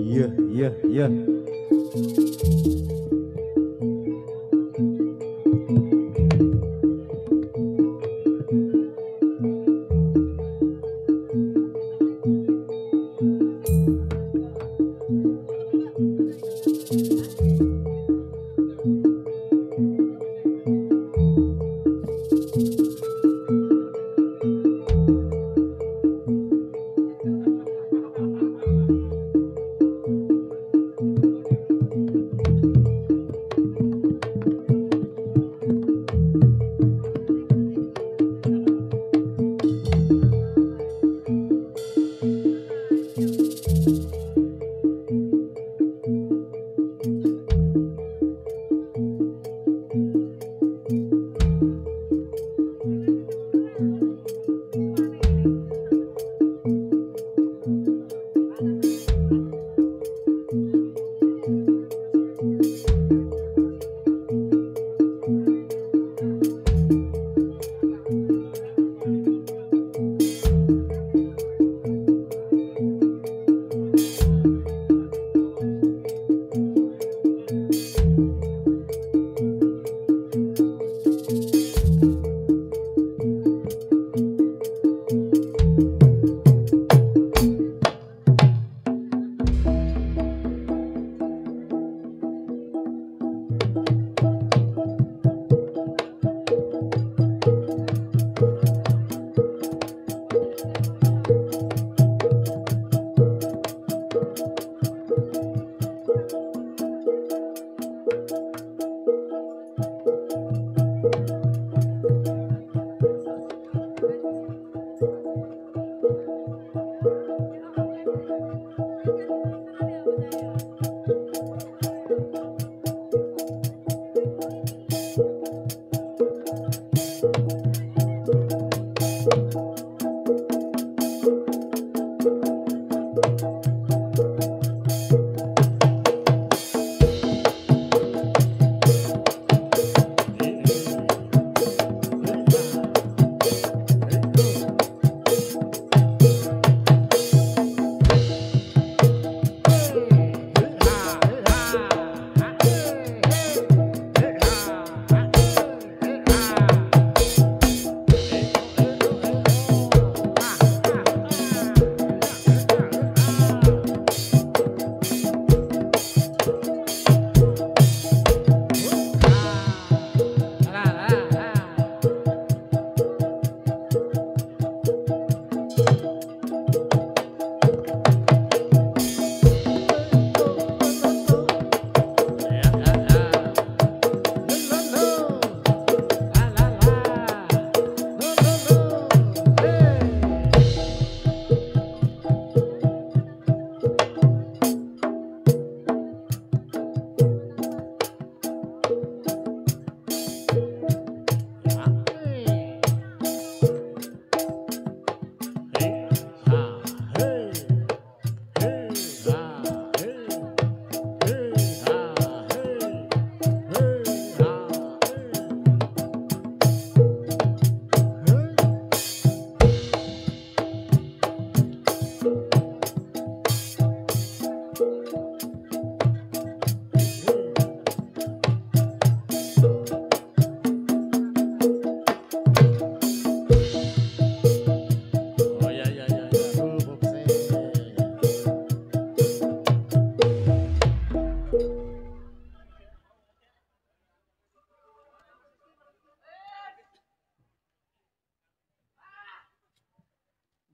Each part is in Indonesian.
Iya, iya, iya.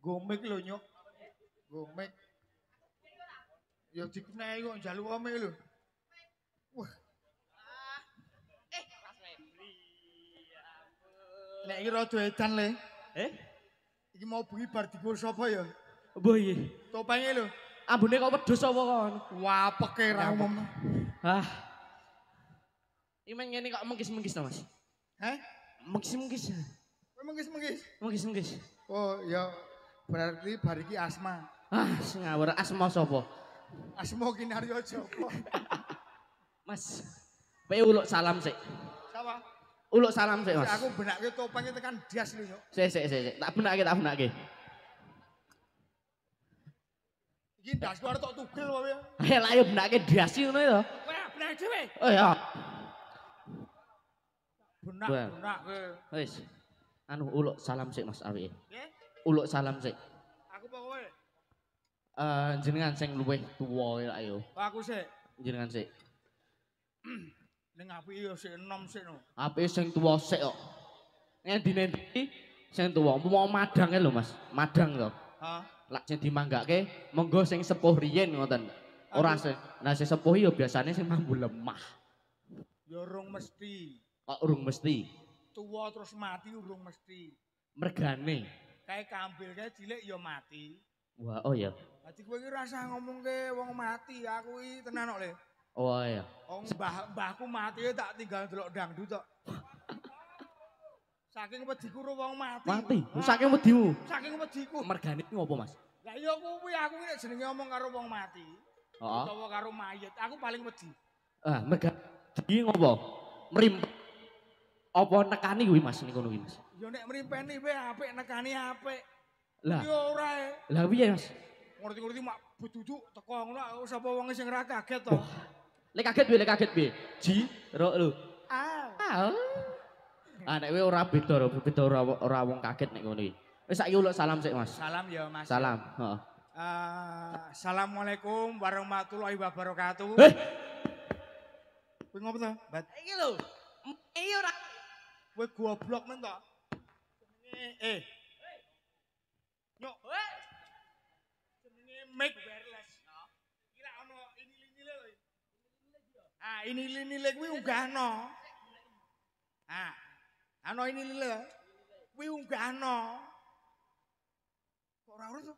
Gomik lho nyuk. Gomik. Ya dikenai kok njaluk ome lho. Wah. Nek iki rada edan le. Iki mau bengi bar dikur sapa ya? Mbah iya. Topenge lho. Ambune kok wedhus apa kon? Wah, peke ra umum. Hah. Iki men ngene kok mengkis-mengkis to, Mas. Heh? Mengkis-mengkis. Kowe mengkis-mengkis. Mengkis-mengkis. Oh, ya berarti bar iki asma. Ah, sing ngawur asma sapa? Asma Kinaryo Joko. Mas, kowe uluk salam sik. Sapa? Uluk salam sik, Mas. Aku benake topenge tekan dias lho, Nyuk. Sik. Tak benake. Iki Iki ndasku arep tok tugel wae. Ayo lah yo benake dasi ngono ya. Kowe benak dhewe. Oh ya. Benak Wah. benak kowe. Wis. Anu uluk salam sik Mas awike. Nggih. Uluk salam sik. Aku apa kowe? Jenengan sing luwih tuwa ya ayo. Aku sik. Jenengan sik. Ning apike yo sik enom sik no. Apike sing tuwa sik kok. Ngendi-endi sing tuwa, mau madange lho Mas. Madang to. Hah? Lak sing dimanggake monggo sing sepuh riyin ngoten. Ora sing nah sing sepuh yo biasane sing mambu lemah. Ya urung mesti. Kok urung mesti Tuwa terus mati urung mesti. mergane. Kayak kambil kayak cilik ya mati. Wah, oh ya. Dadi kowe iki rasa ngomongke wong mati, aku iki tenan kok le. Oh ya. Wong mbahku mati tak tinggal delok dangdut tok. Saking wediku karo wong mati. Mati. Saking wedimu. Saking wediku. Mergane iki ngopo, Mas? Lah iya kuwi aku nek jenenge ngomong karo wong mati. Heeh. Utawa karo mayit, aku paling wedi. Ah, mergane iki ngopo? Mrim. Apa nekani kuwi Mas niku kuwi, Mas? Ya nek mrimpeni wae apik nekani apik. Lah, Ya ora e. lah piye, Mas? Ngerti-ngerti mak beduduk teko ngono sapa wong sing ora kaget to. Lek kaget piye? Ji, ro lho. Ah. Ah, nek kowe ora beda ora wong kaget nek ngono iki. Wis saiki uluk salam sik, Mas. Salam ya Mas. Salam, heeh. Assalamualaikum warahmatullahi wabarakatuh. Kowe ngopo to? Bat. Iki lho. Iki ora Kowe goblok men to. Jenenge Nyok. Jenenge mic wireless. Iki lak ono ini-ini lho. Ah, ini-ini kuwi unggahno. Ah. Ano ini lho. Kuwi unggahno. Kok ora urus to?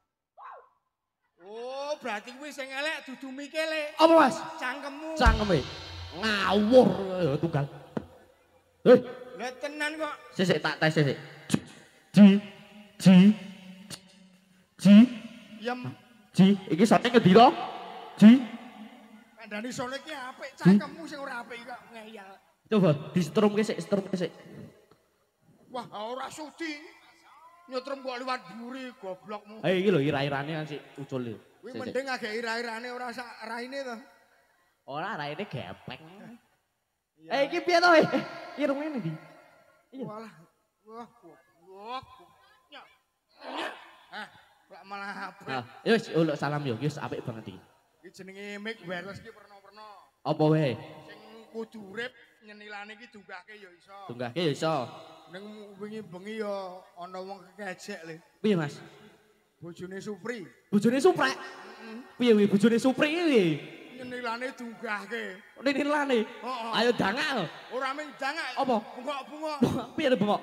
Oh, berarti kuwi sing elek dudu mikele. apa, Mas? Cangkemmu. Cangkeme. Ngawur ya tunggal. Hei, Lah tenan kok. sik tak tes sik. Ji. Yem. Ji, iki sate ngendi to? Ji. Kandhane sone iki apik, cangkemmu sing ora apik kok ngeyel. Coba disetrumke sik. Wah, ora sudi. Nyetrum kok liwat buri goblokmu. Ayo iki lho ira-irane kan sik ucul lho. Kuwi mending agek ira-irane ora sak raine to. Ora raine gepeng. Iya. Iki piye to? Irunge ndi? Iya. Walah. Wah, goblok. Nyok. Ah, lak malah apik. Ah, ya wis uluk salam yo, wis apik banget iki. Iki jenenge mic wireless iki perno-perno. Apa wae? Sing kudu urip nyenilane iki dunggahke ya iso. Tunggahke ya iso. Ning wingi bengi ya ana wong kekejek le. Piye, Mas? Bojone Supri. Bojone Suprek. Piye wi bojone Supri iki? Nyenilane dunggahke. Nilane. Heeh. Ayo dangal. Ora ming dangak. Apa? Bungok-bungok. Piye lho bengok?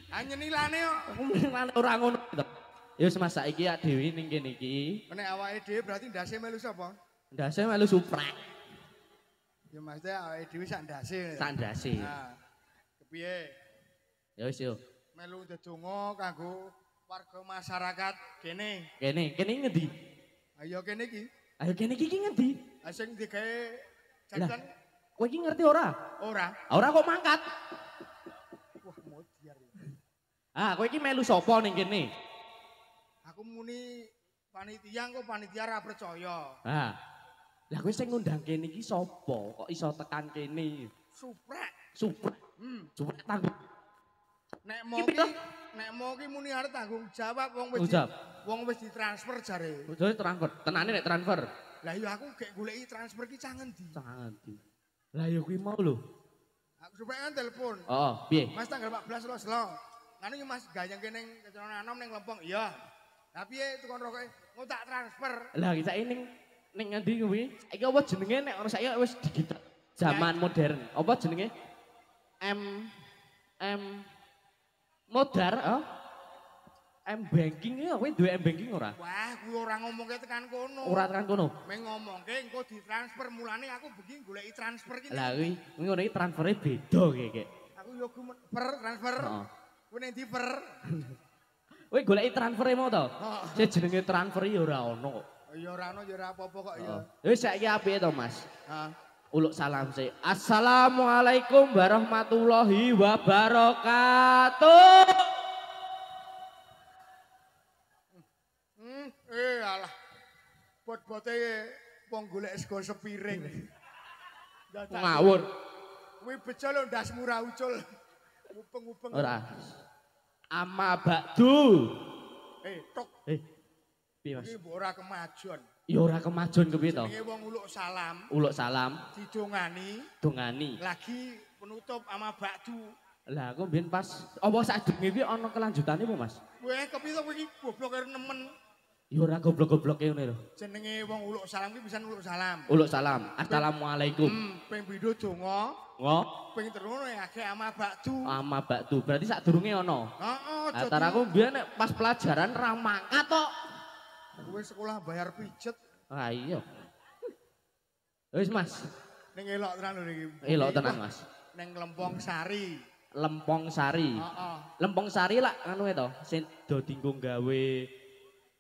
Nyenilane kok. Nilane ora ngono to. Ya wis Mas saiki ak dhewe ning kene iki. Nek awake dhewe berarti ndase melu sapa? Ndase melu Suprek. Ya maksudnya awake dhewe sak ndase. Sak ndase. Nah. Kepiye? Ya wis yo. Melu ndedonga kanggo warga masyarakat kene. Kene ngendi? Ayo kene iki. Ayo kene iki ngendi? Sing digawe jajan Kowe iki ngerti ora? ora. Ora kok mangkat. Wah, modiar. Ah, kowe iki melu sapa ning kene? Aku muni panitia kok panitia ra percaya. Ah. Lah kowe sing ngundang kene iki sapa? Kok iso tekan kene? Suprek. Suprek. Suprek tanggung. Nek mau ki muni arep tanggung jawab wong wis ditransfer jare. Bojone transfer. Tenane nek transfer. Lah iya aku gek goleki transfer ki cang endi? Cang endi? Lah ya kuwi mau lho. Aku Suprek kan telepon. Oh, piye? Mas tanggal 14 lo selo. Nganu iki Mas gayeng kene kecelakaan anom ning Lempong. Iya. Lah piye tukang rokoke mau tak transfer. Lah saiki ning ngendi kuwi? Saiki apa jenenge nek ono saiki wis digital. Zaman modern. Apa jenenge? Modar, M-banking ya, kowe duwe M-banking ora? Wah, kuwi ora ngomongke tekan kono. Ora tekan kono. Meng ngomongke engko ditransfer mulane aku bengi goleki transfer ki. Lah kuwi ngono iki transfere beda kek. Aku yo per transfer. Heeh. Kuwi ning di per. Kowe goleki transfere mau to? Heeh. Sing jenenge transfer ya ora ono kok. Ya ora ono ya ora apa-apa kok ya. Wis saiki apike to, Mas? Heeh. Uluk salam sih. Assalamualaikum warahmatullahi wabarakatuh. Alah. Bot-bote wong golek sego sepiring. Ngawur. Kuwi bejo lho ndasmu ra ucul. Upeng-upeng. Ora. Ama bakdu. Tok. Piye Mas? Iki mbok ora kemajon. Ya ora kemajon kepiye to? Jenenge wong uluk salam. Uluk salam. Didongani. Dongani. Lagi penutup ama bakdu. Lah aku mbiyen pas apa sadurunge kuwi ana kelanjutane apa Mas? Weh kepiye to kowe iki goblok karo nemen. Ya ora goblok-gobloke ngene lho. Jenenge wong uluk salam kuwi pisan uluk salam. Uluk salam. Assalamualaikum. Ping pindho donga. Ngo. Ping telu akeh ama bakdu. Ama bakdu. Berarti sadurunge ana. Heeh, Antara aku mbiyen nek pas pelajaran ra mangkat tok. Kowe sekolah bayar pijet. Ah iya. Wis Mas. Ning elok tenan lho niki. Elok tenan Mas. Ning Lempong Sari. Lempong Sari. Heeh. Lempong Sari lah anu to, sing do dinggo gawe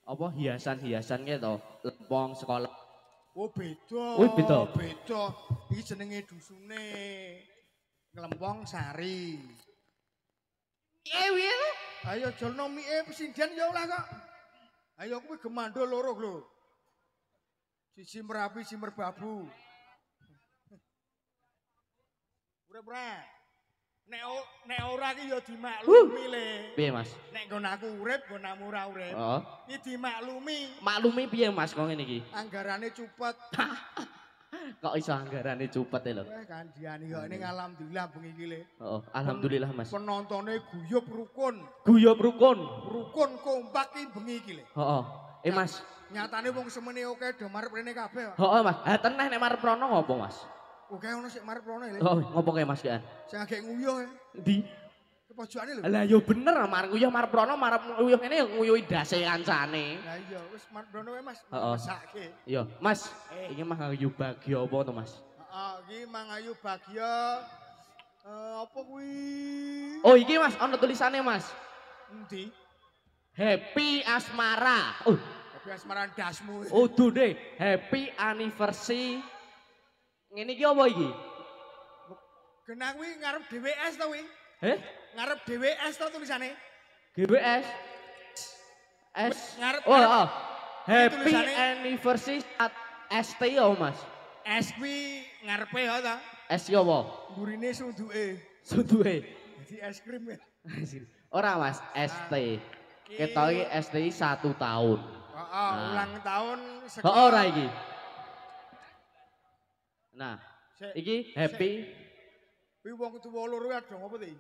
apa hiasan-hiasan ki to. Lempong sekolah. Oh beda. Oh beda. Beda. Iki jenenge dusune Nglempong Sari. Piye Ayo jolno mie pesinden ya lah kok. Ayo kuwi gemando loro lho. Siji Merapi, siji Merbabu. Urip-urip. Nek ora ki ya dimaklumi le. Piye Mas? Nek nggon aku urip, nggonmu ora urip. Heeh. Iki dimaklumi. Maklumi piye Mas kok ngene iki? Anggarane cupet. Kok iso anggarane cupet lho. Wah kandhani kok ning alhamdulillah bengi iki le. Heeh, alhamdulillah Mas. Penontone guyub rukun. Guyub rukun. Rukun kompak iki bengi iki le. Heeh. Mas, nyatane wong semene oke do marep rene kabeh. Heeh Mas. Ha teneh nek marep rono ngopo Mas? Oke ono sik marep rono le. Oh, ngopo kae Mas kian? Sing agek nguyuh. Di Kepojokane lho. lah yo bener marep nguyuh marep rono marep nguyuh kene nguyuhi dase kancane. Lah iya wis marep rono wae Mas. Heeh. Mesake. Iya, Mas. Iki mah ngayu bagya apa to Mas? Heeh, iki mangayu bagya apa kuwi? Oh, iki Mas ana tulisane Mas. Endi? Happy Asmara. Tapi asmaran dasmu. Udu deh. Happy anniversary. Ngene iki apa iki? Genah kuwi ngarep DWS to kuwi? Ngarep DWS to tulisane? GBS. S. Ngarep Oh. Happy tulisane? anniversary at ST ya Mas. S kuwi ngarepe ya ta? S ya apa? Gurine sunduke. Sunduke. Jadi es krim ya. Ora Mas, ST. Ketok iki STI 1 tahun. Heeh, ulang tahun Heeh ora iki. Nah, iki happy. Kuwi wong tuwa loro ada ngopo to iki?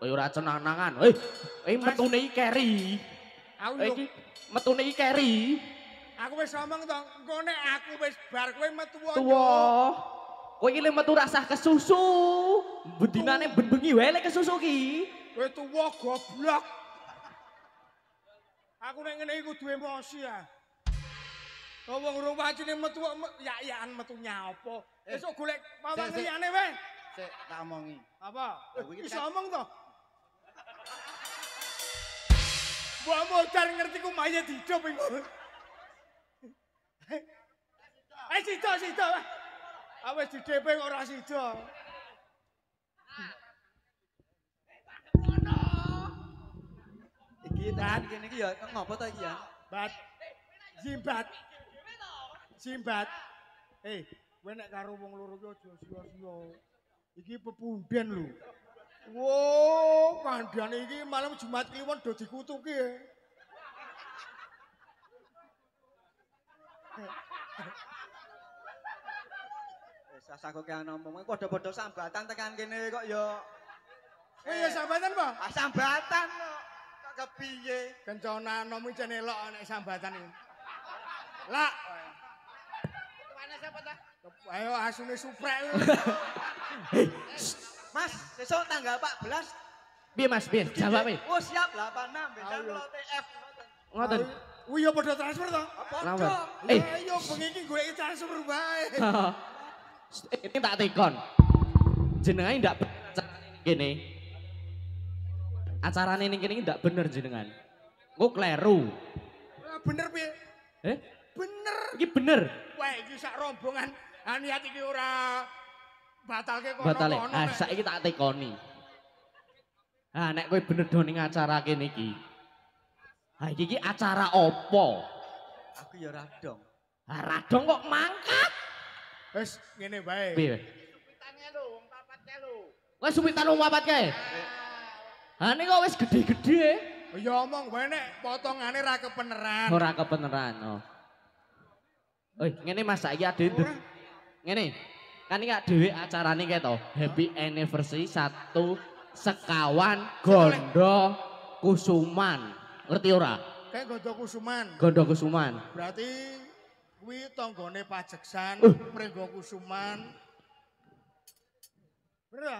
Ora cenang-nangan. Metune iki keri. Aku Iki metune iki keri. Aku wis ngomong to, engko nek aku wis bar kowe metu Tuwa. Kowe iki le metu rasah kesusu. Bendinane ben bengi wae lek kesusu ki. Kowe tuwa goblok. Aku nek ngene iki kudu emosi ya. Wong urung wajine metu ya-yaan metu nyapa. Esuk golek pawang liyane wae. Sik tak omongi. Apa? Iso omong to? Mbok modar ngerti ku maye dicup iku. Sida. Awes di DP kok ora sida. Iki tekan kene iki ya ngopo to iki ya? Simbat. Kowe nek karo wong loro ki aja sia-sia. Iki pepunden lho. Wo, kandhane iki malam Jumat Kliwon do dikutuki. Sasaku ki ana omong padha-padha sambatan tekan kene kok ya. Ya sambatan, Pak? Sambatan kok. Kok kepiye? Kencana nomi cenelok nek sambatan iki. Lak. Mana siapa ta? Ayo asune suprek. Mas, sesuk tanggal 14. Piye Mas? Piye? Jawab e. Oh, siap 86 beda karo TF. Ngoten. Wih ya padha transfer to? Kenapa? Ayo bengi iki golek transfer bae. Ini tak tekon. Jenengan ndak kene. Acarane ning kene ndak bener jenengan. Engko kleru. Bener piye? Bener. Iki bener. Wah, iki sak rombongan niat iki ora batalke kono. Batale. Saiki tak tekoni. Nek kowe bener do ning acara kene iki. Ha iki acara opo? Aku ya radong. Ha radong kok mangkat. Wis ngene bae. Piye? Supitane lho, wong papatke lho. Wes supitan wong papat kae. Ha ini kok wis gede-gede. Ya omong bae nek potongane ra kepeneran. Ora kebenaran. Oh. Oi, ngene Mas saiki ade ngene. Kan iki dhewe acarane kae to. Happy anniversary 1 sekawan Gondo Kusuman. Ngerti ora? Kayak Gondo Kusuman. Gondo Kusuman. Berarti kuwi tanggane Pajeksan, Prenggo Kusuman. Bener ya?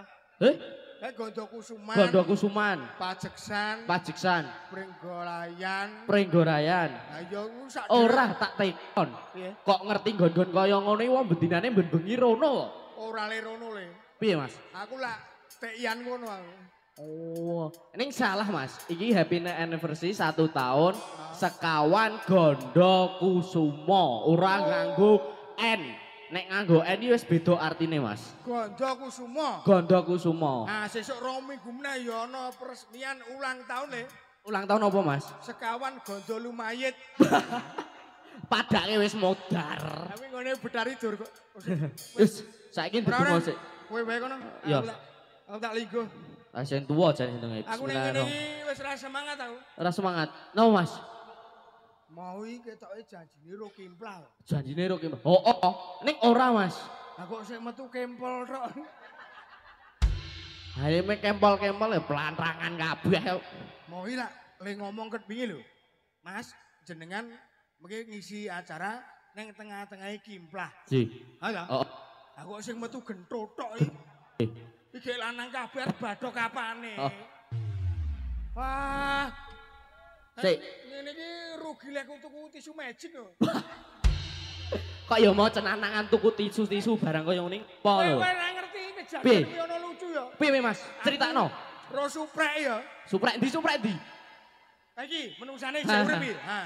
Kayak Gondo Kusuman. Gondo Kusuman. Pajeksan, Pajeksan. Prenggolayan. Prenggolayan. Lah ya ku sak Ora tak tekon. Piye? Kok ngerti nggon-nggon kaya ngono iki wong bendinane ben bengi rono kok. Ora le rono le. Piye Mas? Aku lah tekian ngono aku. Oh, ini salah Mas. Iki happy anniversary 1 tahun sekawan Gondo Kusumo. Ora nganggo N. Nek nganggo N iki wis beda artine Mas. Gondo Kusumo. Gondo Kusumo. Nah, sesuk rong minggu meneh ya ana peresmian ulang tahun le. Ulang tahun apa Mas? Sekawan Gondo Lumayit. Padake wis modar. Tapi ngene bedari dur kok. Wis saiki ndedemo sik. Kowe wae kono. Iya. Aku tak linggo. Ah sing tuwa jane jenenge. Aku ning ngene iki wis ra semangat aku. Ora semangat. No Mas. Mau iki ketoke janjine ro kimplah. Janjine ro ki. Oh, ning ora Mas. Lah kok sik metu kempol tok. Hae me kempol-kempol ya pelantangan kabeh. Mau iki lak le ngomong ket wingi lho. Mas, jenengan mengki ngisi acara ning tengah-tengahe kimplah. Ji. Ha ya? Oh. Lah kok sing metu genthot tok iki. Iki lanang kabeh badhok kapane. Oh. Wah. Sik. Ngene iki rugi lek tuku tisu magic lho. Kok ya mau cenanangan tuku tisu-tisu barang kaya ngene apa lho. Kowe ora ngerti Piye? kejadian iki ono lucu ya. Piye Mas? Critakno. Ro suprek ya. Suprek ndi? Ha iki menungsane jek urip iki. Ha.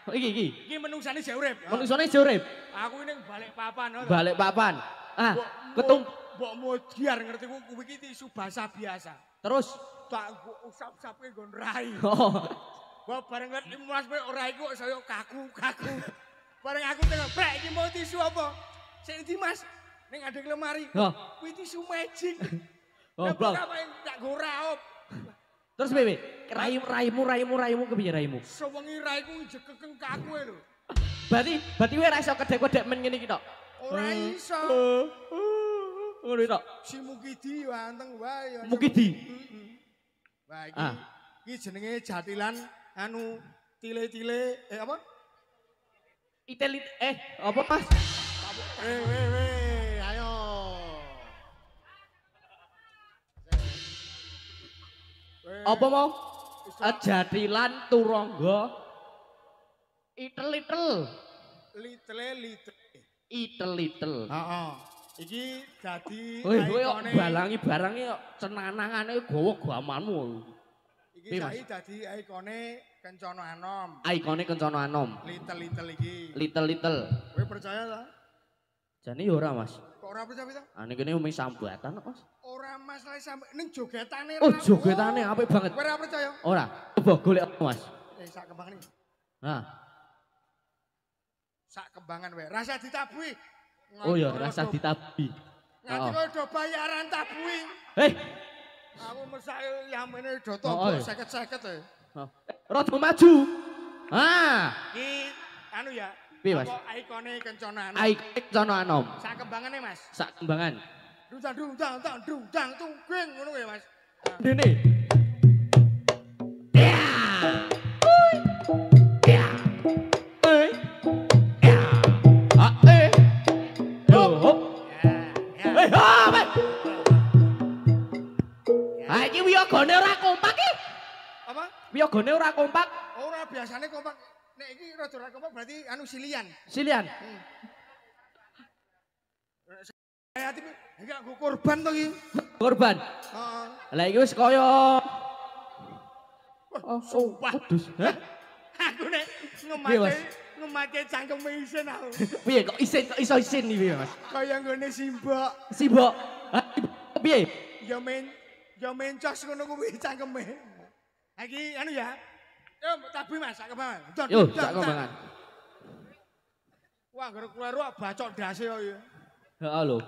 Oh, iki. Iki menungsane jek urip. Manusane jorep. Aku ning balik papan. Balik papan. Ah, ketung. Mbok modiar ngerti ku kuwi iki tisu basah biasa. Terus. Tak usap-usapke nggon rai. Oh. Gua bareng ngerti Mas kowe ora iku saya kaku. Bareng aku tengok, "Brek, iki mau tisu apa?" Sik ndi Mas? Ning adek lemari. Oh. Kuwi tisu magic. Oh, Lah Bang. kok tak go raop. Terus piye? Raimu kepiye raimu? Sewengi raiku jekeken kaku lho. Berarti kowe ora iso kedek-kedek men ngene iki tok. Ora iso. Ngono tok. Si Mukidi wanteng wae ya. Mukidi. Wah iki Ah. iki jenenge jatilan anu tile-tile apa? Itelit apa Mas? Ayo. Apa mau? Jadilan turangga itel-itel. Litle. Itel-itel. Heeh. Iki dadi Woi, kowe kok ikone. balangi barange kok cenanangane gawa gamanmu. Iki Piye, Mas? saiki dadi ikone Kencana Anom. Ikone Kencana Anom. Litel iki. Little. Kowe percaya ta? Jane ya ora, Mas. Kok ora percaya ta? Ane kene umi sambatan kok, Mas. Ora masalah sampe ning jogetane. Oh, jogetane apik banget. Kowe ora percaya? Ora. Coba golek apa, Mas? Sak kembangan iki. Nah. Sak kembangan wae. Rasa ditabui. Oh ya, rasa ditabi. Nganti kowe do bayaran tabui. Hei, Aku mesake yamene do Oh, tombok iya. 50-50 e. rada maju. Ah, Iki anu ya. Piye, Mas? Apa ikone Kencana Anom. Ikone Kencana Anom. Sak kembangane Mas. Sak kembangan. Dudang tunggeng ngono ya Mas. Dene. Ya. Ya. Ya. Ah, hop. Hop. Ah, iki wiyagane ora kompak iki. Apa? Wiyagane ora kompak. Ora biasane kompak. Nek iki rada ora kompak berarti anu silian. Silian. Hati enggak go korban to iki. Korban. Heeh. Lah iki wis kaya Sumpah. kudus. Hah? Aku nek Piye, Mas? ngemake cangkeme isin aku. Piye kok iso isin iki piye, Mas? Kaya nggone simbok. Simbok. Hah, piye? Ya mencos ngono kuwi cangkeme. Ha iki anu ya. Yo, tapi Mas, sak kembangan. Yo, sak kembangan. Wah, gara keluar wah bacok dase kok ya. Heeh lho.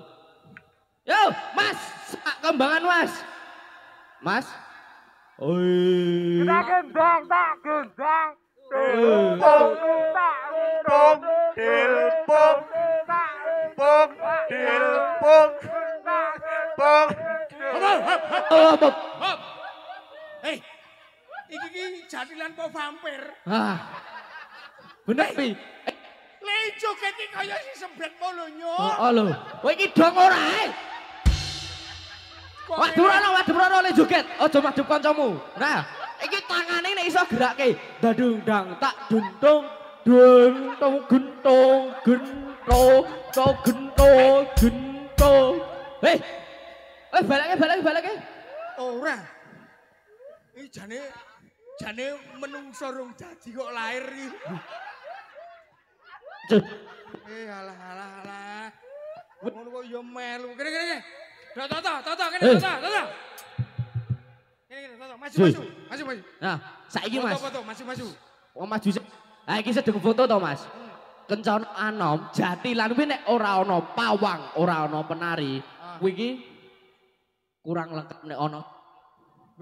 Yo, Mas, sak kembangan, Mas. Mas. Oi. Tak gendang, tak gendang. Tilpung, Tilpung, tilpung, tilpung, tilpung, tilpung. Apa? Hei, iki jatilan po vampir. Ah. Bener pi. Le joget iki kaya si sembret mono nyok. Heeh lho. Kowe iki dong ora ae. Waduh le joget. Aja madhep kancamu. Nah, iki tangane nek iso gerakke. Dadung dang tak duntung duntung gentung gento to gento gento. Hei. Balake. Ora. Iki jane menungso rung dadi kok lahir iki. Alah. Ngono kok ya melu. Kene. Toto, kene. Toto. Maju. Nah, saiki Mas. Foto, maju. Wong maju. Ha iki sedeng foto to, Mas. Kencana anom, jatilan kuwi nek ora ana pawang, ora ana penari, kuwi iki kurang lengkap nek ana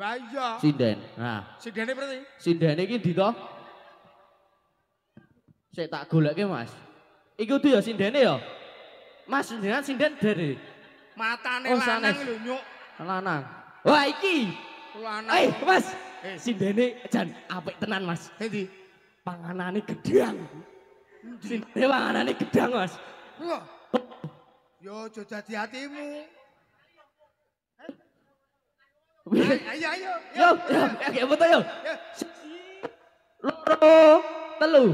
Lah iya. sinden. Nah, Sidene berarti. sindene iki ndi to? Sik tak goleke, Mas. Iki kudu ya sindene ya. Mas, jenengan sinden dari Matane Oh, lanang sanes. lho nyuk. lanang. Wah, iki. Lanang. Mas. Eh. Sindene jan apik tenan, Mas. Endi? Panganane gedang. Sindene panganane gedang, Mas. Wah. Yo aja dadi atimu. Ayo. Yo, kayak foto yo. Yo. Loro, telu.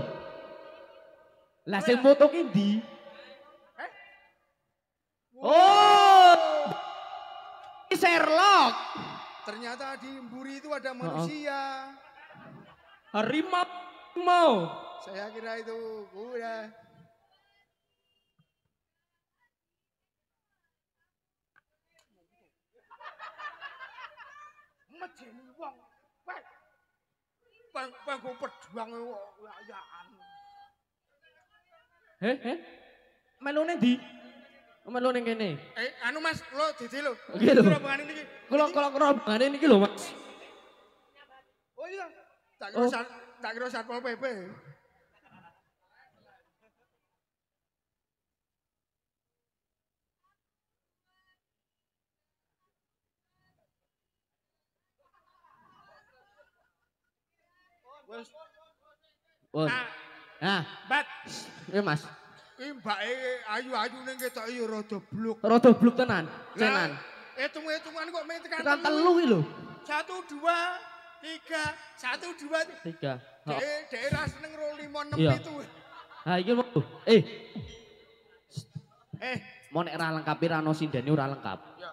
Lah sing foto ki ndi? Oh. Ini Sherlock. Ternyata di Mburi itu ada manusia. Harimau. Saya kira itu kuda. Mejeni wong. Bangku pejuang wayaan. Melone ndi? Melone kene. Anu Mas, lo didi lo. Nggih lho. Rombongan niki. Kula kerobangane niki lho, Mas. Oh iya. Oh. Tak kira Satpol PP. Wes, Wah. Nah, Bat, ya Mas. iki mbake ayu-ayu ning ketok ya rada bluk. Rada bluk tenan, tenan. Hitung-hitungan kok mek tekan Tekan telu ki lho. 1 2 3 1 2 3. Dek ra seneng ro 5 6 Iya. 7. Ha iki mau. Mau nek ra lengkap ra ono sindene ora lengkap. Ya.